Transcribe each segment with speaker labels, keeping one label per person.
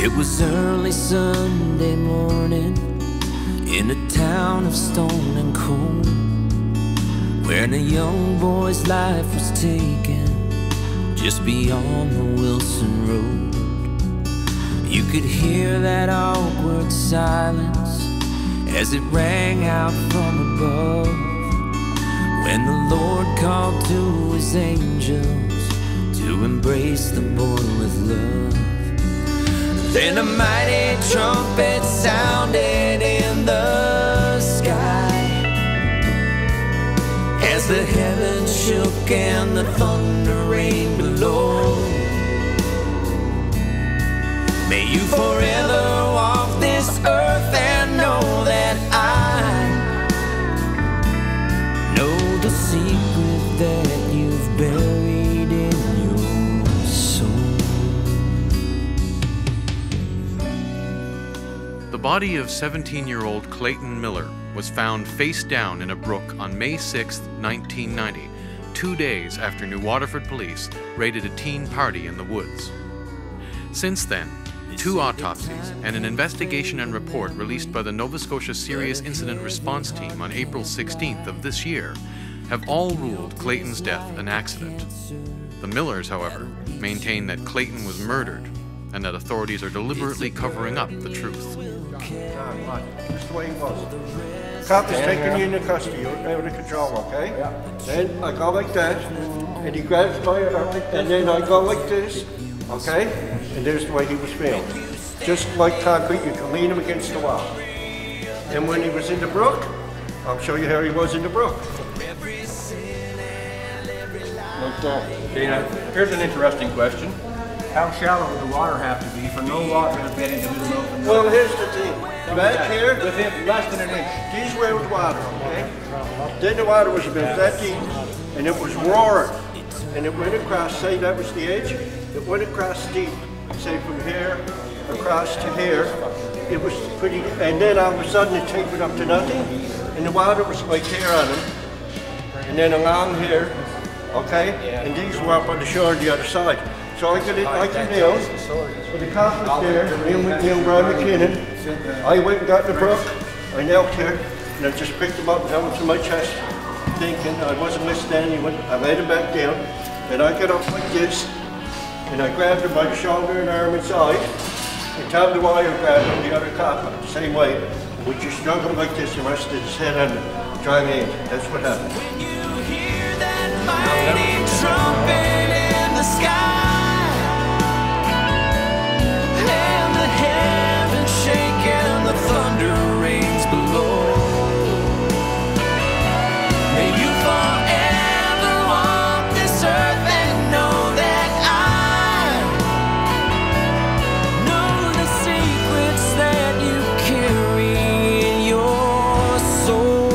Speaker 1: It was early Sunday morning in a town of stone and coal, where a young boy's life was taken just beyond the Wilson Road. You could hear that awkward silence as it rang out from above, when the Lord called to his angels to embrace the boy with love. Then a mighty trumpet sounded in the sky, as the heavens shook and the thunder rained below. May you forever walk this earth and know that I know the secret that you've buried in your soul.
Speaker 2: The body of 17-year-old Clayton Miller was found face down in a brook on May 6, 1990, 2 days after New Waterford police raided a teen party in the woods. Since then, 2 autopsies and an investigation and report released by the Nova Scotia Serious Incident Response Team on April 16th of this year have all ruled Clayton's death an accident. The Millers, however, maintain that Clayton was murdered and that authorities are deliberately covering up the truth.
Speaker 3: That's the way he was. Cop is taking you into custody, you're out of control, okay? Yeah. Then I go like that, and he grabs my arm, and then I go like this, okay? And there's the way he was feeling. Just like concrete, you can lean him against the wall. And when he was in the brook, I'll show you how he was in the brook. Like that.
Speaker 4: Okay, now, here's an interesting question. How shallow would the water have to be for no water to get into his open?
Speaker 3: Well, here's the thing. Back here,
Speaker 4: within less than an inch.
Speaker 3: These were with water, okay? Then the water was about that deep, and it was roaring. And it went across, say that was the edge, it went across deep. Say from here across to here. It was pretty, and then all of a sudden it tapered up to nothing, and the water was like here on him, and then along here, okay? And these were up on the shore on the other side. So I got it like the nail, but the cop was there, me and Brian McKinnon. I went and got in the brook, I knelt here, and I just picked him up and held him to my chest, thinking I wasn't listening to anyone. I laid him back down, and I got up like this, and I grabbed him by the shoulder and arm and side, and Tom the wire grabbed him, the other cop, the same way. We just struggled like this and rested his head on the dry land. That's what happened.
Speaker 1: When you hear that mighty trumpet in the sky, and the heavens shake and the thunder rains below, may you forever walk this earth and know that I know the secrets that you carry in your soul.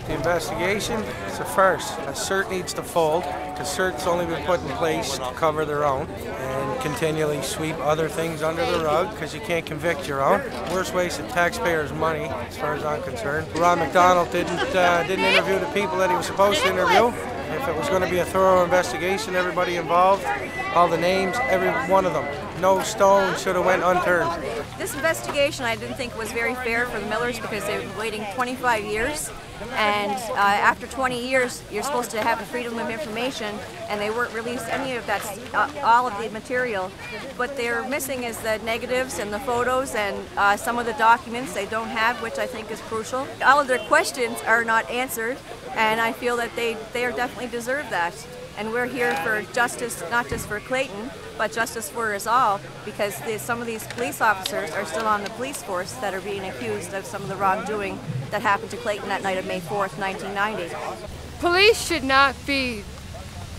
Speaker 5: The investigation is a farce. A cert needs to fold because cert's only been put in place to cover their own and continually sweep other things under the rug because you can't convict your own. Worst waste of taxpayers' money, as far as I'm concerned. Ron McDonald didn't interview the people that he was supposed to interview. If it was going to be a thorough investigation, everybody involved, all the names, every one of them, no stone should have went unturned.
Speaker 6: This investigation I didn't think was very fair for the Millers because they've been waiting 25 years. And after 20 years, you're supposed to have a freedom of information, and they weren't released any of that, all of the material. What they're missing is the negatives and the photos and some of the documents they don't have, which I think is crucial. All of their questions are not answered, and I feel that they definitely deserve that. And we're here for justice, not just for Clayton, but justice for us all, because some of these police officers are still on the police force that are being accused of some of the wrongdoing that happened to Clayton that night of May 4th, 1990.
Speaker 7: Police should not be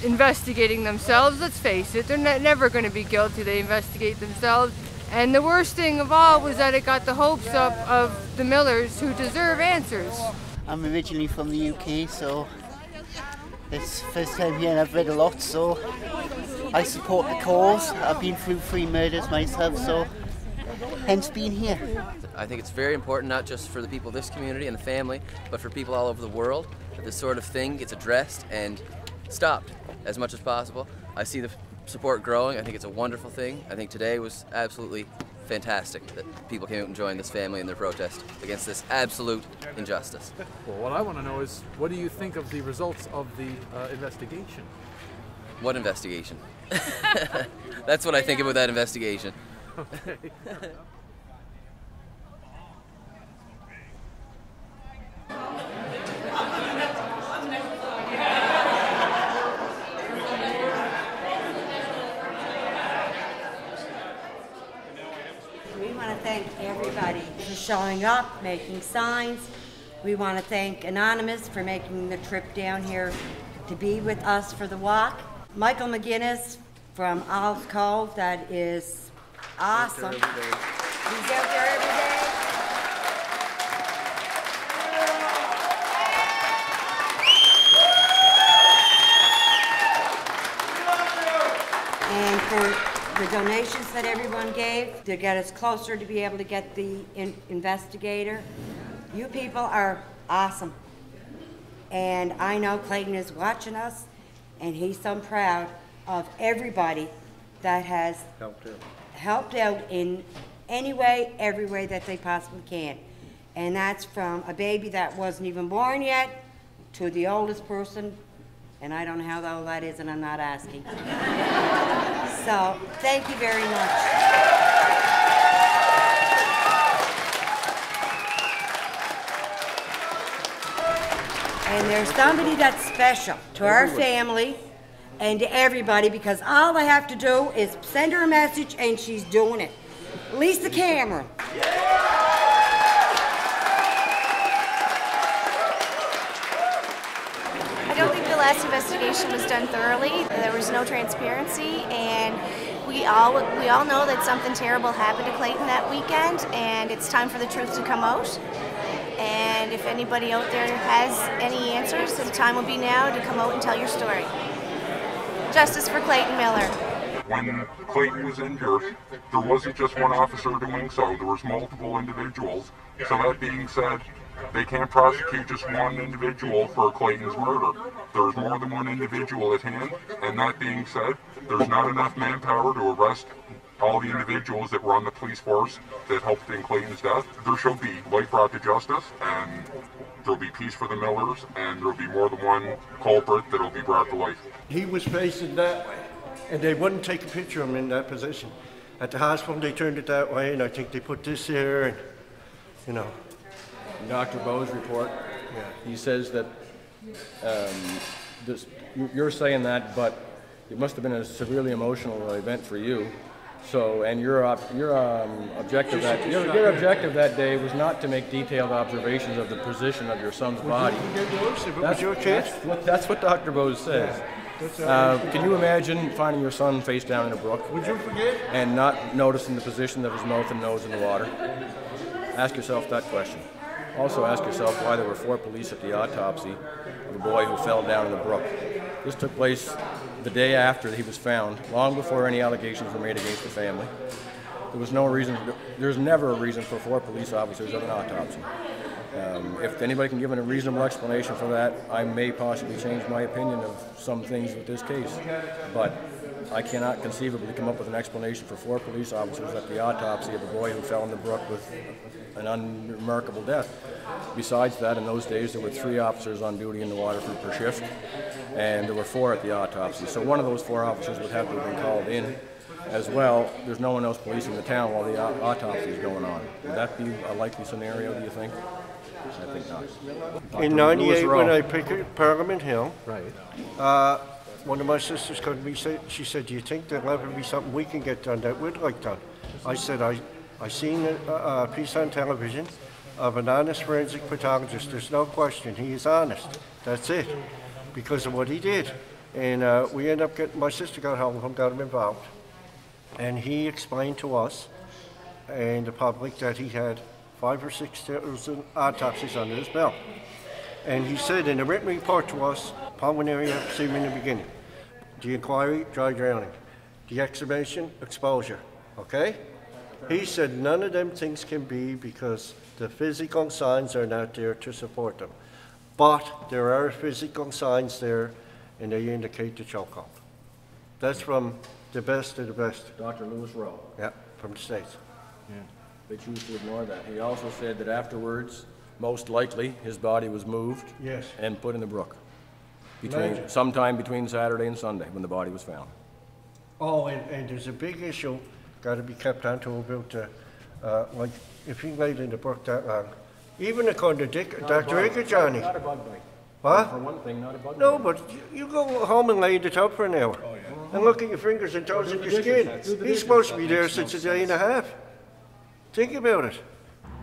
Speaker 7: investigating themselves, let's face it. They're never going to be guilty, they investigate themselves. And the worst thing of all was that it got the hopes up of the Millers, who deserve answers.
Speaker 8: I'm originally from the UK, so it's the first time here and I've read a lot, so I support the cause. I've been through 3 murders myself, so hence being here.
Speaker 9: I think it's very important, not just for the people of this community and the family, but for people all over the world, that this sort of thing gets addressed and stopped as much as possible. I see the support growing. I think it's a wonderful thing. I think today was absolutely fantastic that people came out and joined this family in their protest against this absolute injustice.
Speaker 10: Well, what I want to know is, what do you think of the results of the investigation?
Speaker 9: What investigation? That's what I think about that investigation.
Speaker 10: Okay.
Speaker 11: We want to thank everybody for showing up, making signs. We want to thank Anonymous for making the trip down here to be with us for the walk. Michael McGinnis from Owls Cove, that is awesome. He's out there every day. And for the donations that everyone gave to get us closer to be able to get the investigator. You people are awesome. And I know Clayton is watching us, and he's so proud of everybody that has helped out in any way, every way that they possibly can. And that's from a baby that wasn't even born yet to the oldest person, and I don't know how old that is, and I'm not asking. So, thank you very much. And there's somebody that's special to our family and to everybody, because all I have to do is send her a message and she's doing it. Lisa Cameron.
Speaker 12: I don't think the last investigation was done thoroughly. There was no transparency, and we all know that something terrible happened to Clayton that weekend, and it's time for the truth to come out. And if anybody out there has any answers, the time will be now to come out and tell your story. Justice for Clayton Miller.
Speaker 13: When Clayton was injured, there wasn't just one officer doing so, there was multiple individuals. So that being said, they can't prosecute just one individual for Clayton's murder. There's more than one individual at hand, and that being said, there's not enough manpower to arrest all the individuals that were on the police force that helped in Clayton's death. There shall be light brought to justice, and there'll be peace for the Millers, and there'll be more than one culprit that'll be brought to life.
Speaker 3: He was facing that way, and they wouldn't take a picture of him in that position. At the hospital, they turned it that way, and I think they put this here, and, you know.
Speaker 4: Dr. Bowe's report, he says that you're saying that, but it must have been a severely emotional event for you. So, and your objective that day was not to make detailed observations of the position of your son's body. That's what Dr. Bose says. Can you imagine finding your son face down in a brook?
Speaker 3: Would you forget?
Speaker 4: And not noticing the position of his mouth and nose in the water? Ask yourself that question. Also ask yourself why there were 4 police at the autopsy of a boy who fell down in the brook. This took place the day after he was found, long before any allegations were made against the family. There's never a reason for 4 police officers at an autopsy. If anybody can give a reasonable explanation for that, I may possibly change my opinion of some things with this case. But I cannot conceivably come up with an explanation for 4 police officers at the autopsy of a boy who fell in the brook with an unremarkable death. Besides that, in those days, there were 3 officers on duty in the Waterford per shift, and there were 4 at the autopsy. So one of those 4 officers would have to have been called in as well. There's no one else policing the town while the autopsy is going on. Would that be a likely scenario, do you think? I think not.
Speaker 3: In '98, when I picked Parliament Hill, one of my sisters called me, she said, do you think there'll ever be something we can get done that we'd like done? I said, I seen a piece on television of an honest forensic pathologist. There's no question, he is honest. That's it, because of what he did. And we ended up getting, my sister got hold of him, got him involved. And he explained to us and the public that he had 5 or 6,000 autopsies under his belt. And he said in a written report to us, pulmonary emphysema in the beginning, the inquiry, dry drowning, the exhumation, exposure, okay? He said none of them things can be because the physical signs are not there to support them. But there are physical signs there, and they indicate the chokehold. That's from the best of the best.
Speaker 4: Dr. Lewis Rowe.
Speaker 3: Yeah, from the States.
Speaker 4: Yeah. They choose to ignore that. He also said that afterwards, most likely, his body was moved
Speaker 3: Yes.
Speaker 4: and put in the brook.
Speaker 3: Imagine.
Speaker 4: Sometime between Saturday and Sunday when the body was found.
Speaker 3: Oh, and there's a big issue got to be kept on to about, like, if he laid in the brook that long, even according to Dr. Johnny.
Speaker 4: Not a bug bite.
Speaker 3: What?
Speaker 4: For one thing, not a bug
Speaker 3: No,
Speaker 4: bite.
Speaker 3: but you go home and lay in the tub for an hour and look at your fingers and toes and your skin. He's supposed to be there since a day and a half. Think about it.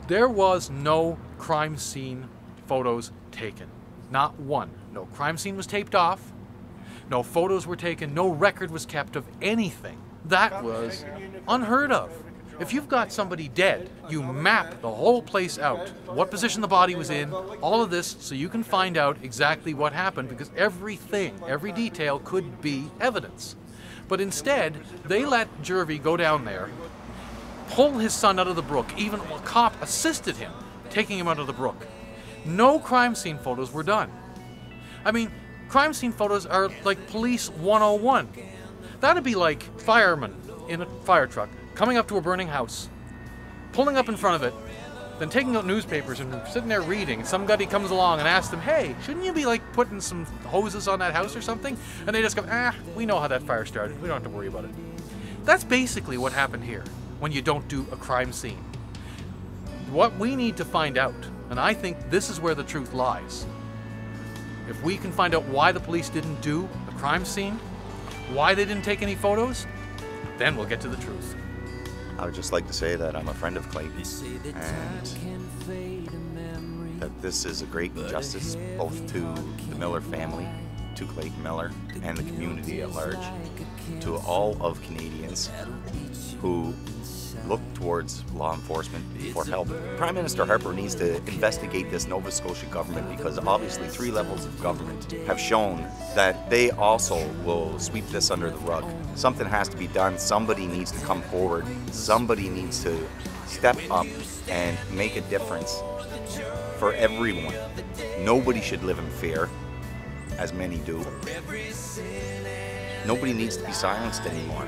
Speaker 2: There was no crime scene photos taken. Not one. No crime scene was taped off. No photos were taken. No record was kept of anything. That was unheard of. If you've got somebody dead, you map the whole place out, what position the body was in, all of this, so you can find out exactly what happened, because everything, every detail could be evidence. But instead, they let Jervy go down there, pull his son out of the brook. Even a cop assisted him taking him out of the brook. No crime scene photos were done. I mean, crime scene photos are like police 101. That'd be like firemen in a fire truck coming up to a burning house, pulling up in front of it, then taking out newspapers and sitting there reading. Somebody comes along and asks them, hey, shouldn't you be like putting some hoses on that house or something? And they just go, we know how that fire started. We don't have to worry about it. That's basically what happened here when you don't do a crime scene. What we need to find out, and I think this is where the truth lies, if we can find out why the police didn't do a crime scene, why they didn't take any photos, then we'll get to the truth.
Speaker 14: I would just like to say that I'm a friend of Clayton, and that this is a great injustice both to the Miller family, to Clayton Miller, and the community at large, to all of Canadians who look towards law enforcement for help. Prime Minister Harper needs to investigate this Nova Scotia government, because obviously 3 levels of government have shown that they also will sweep this under the rug. Something has to be done. Somebody needs to come forward. Somebody needs to step up and make a difference for everyone. Nobody should live in fear, as many do. Nobody needs to be silenced anymore.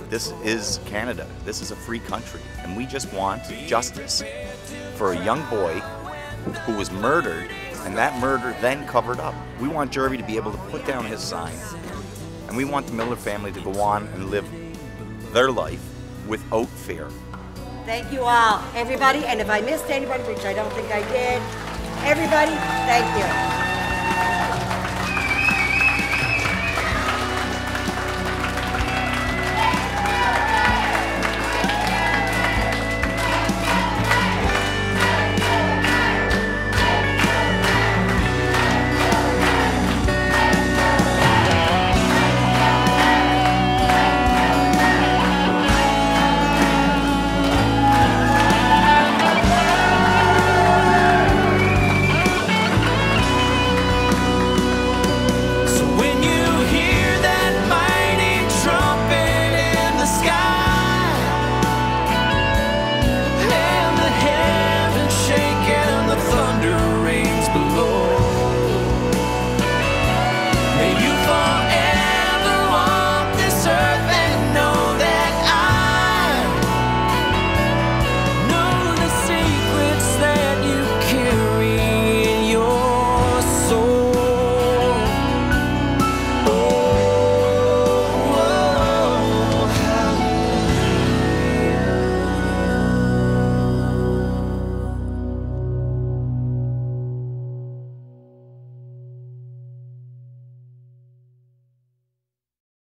Speaker 14: This is Canada. This is a free country, and we just want justice for a young boy who was murdered, and that murder then covered up. We want Jervy to be able to put down his sign, and we want the Miller family to go on and live their life without fear.
Speaker 11: Thank you all, everybody, and if I missed anybody, which I don't think I did, everybody, thank you.